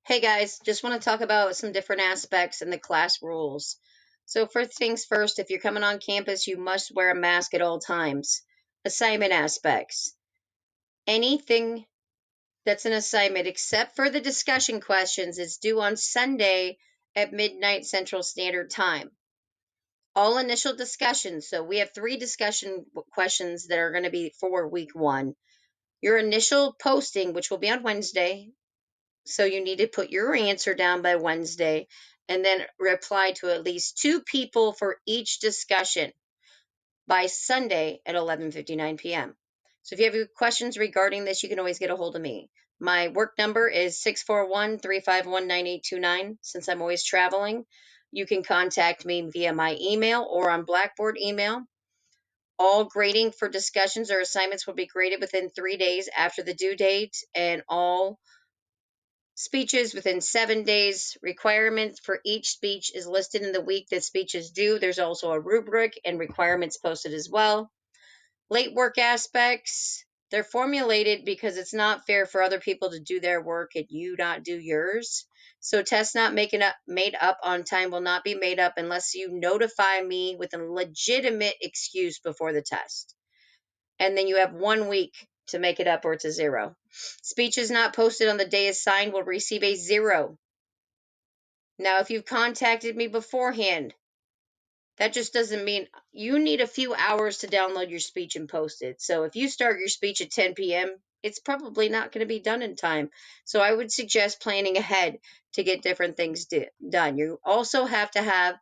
Hey guys, just want to talk about some different aspects in the class rules. So, first things first, if you're coming on campus, you must wear a mask at all times. Assignment aspects. Anything that's an assignment except for the discussion questions is due on Sunday at midnight Central Standard Time. All initial discussions, so we have three discussion questions that are going to be for week one. Your initial posting, which will be on Wednesday, so you need to put your answer down by Wednesday and then reply to at least two people for each discussion by Sunday at 11:59 p.m. So if you have questions regarding this, you can always get a hold of me. My work number is 641-351-9829. Since I'm always traveling, you can contact me via my email or on Blackboard email. All grading for discussions or assignments will be graded within 3 days after the due date, and all speeches within 7 days. Requirements for each speech is listed in the week that speech is due. There's also a rubric and requirements posted as well. Late work aspects, they're formulated because it's not fair for other people to do their work and you not do yours. So tests not made up on time will not be made up unless you notify me with a legitimate excuse before the test. And then you have 1 week to make it up or it's a zero. Speeches not posted on the day assigned will receive a zero. Now, if you've contacted me beforehand, that just doesn't mean you need a few hours to download your speech and post it. So if you start your speech at 10 p.m., it's probably not going to be done in time. So I would suggest planning ahead to get different things done. You also have to have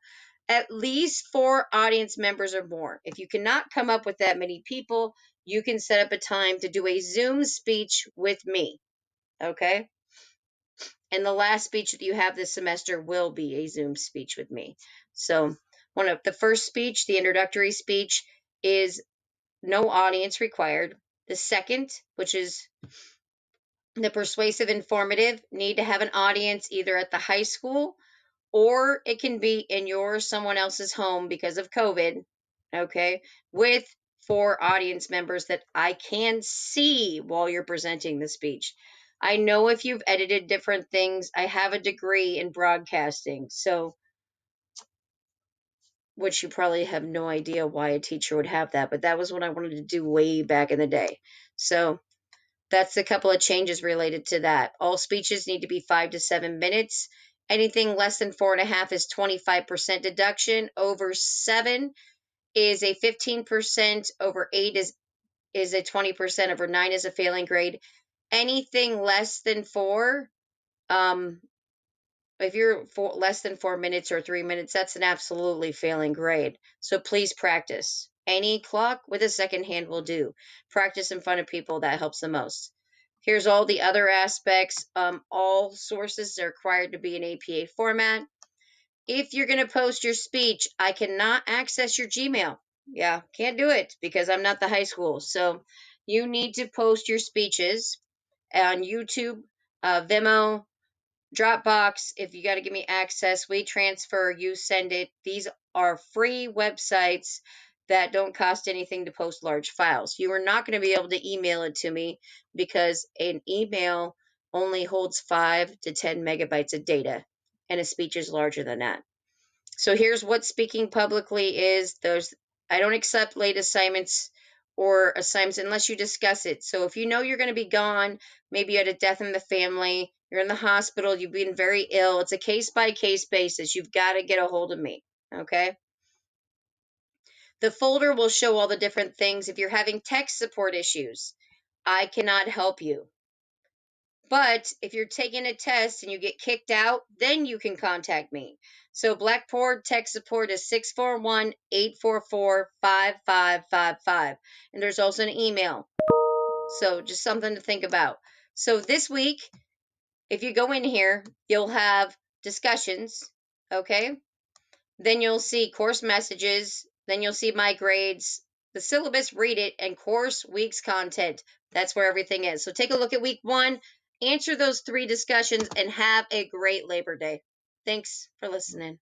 at least 4 audience members or more. If you cannot come up with that many people, you can set up a time to do a Zoom speech with me. Okay? And the last speech that you have this semester will be a Zoom speech with me. So, one of the first speech, the introductory speech, is no audience required. The second, which is the persuasive informative, need to have an audience either at the high school or it can be in your someone else's home because of COVID, okay, with 4 audience members that I can see while you're presenting the speech. I know if you've edited different things, I have a degree in broadcasting, so which you probably have no idea why a teacher would have that, but that was what I wanted to do way back in the day. So that's a couple of changes related to that. All speeches need to be 5 to 7 minutes. Anything less than 4.5 is 25% deduction. Over 7 is a 15%. Over 8 is a 20%. Over 9 is a failing grade. Anything less than 4, if you're less than 4 minutes or 3 minutes, that's an absolutely failing grade. So please practice. Any clock with a second hand will do. Practice in front of people. That helps the most. Here's all the other aspects. All sources are required to be in APA format. If you're going to post your speech, I cannot access your Gmail. Yeah, can't do it because I'm not the high school. So you need to post your speeches on YouTube, Vimeo, Dropbox. If you got to give me access, we transfer, you send it. These are free websites that don't cost anything to post large files. You are not going to be able to email it to me because an email only holds 5 to 10 megabytes of data, and a speech is larger than that. So here's what speaking publicly is. I don't accept late assignments or assignments unless you discuss it. So if you know you're going to be gone, maybe you had a death in the family, you're in the hospital, you've been very ill, it's a case by case basis. You've got to get a hold of me. Okay? The folder will show all the different things. If you're having tech support issues, I cannot help you. But if you're taking a test and you get kicked out, then you can contact me. So Blackboard tech support is 641-844-5555. And there's also an email. So just something to think about. So this week, if you go in here, you'll have discussions, okay? Then you'll see course messages. Then you'll see my grades, the syllabus, read it, and course week's content. That's where everything is. So take a look at week 1, answer those 3 discussions, and have a great Labor Day. Thanks for listening.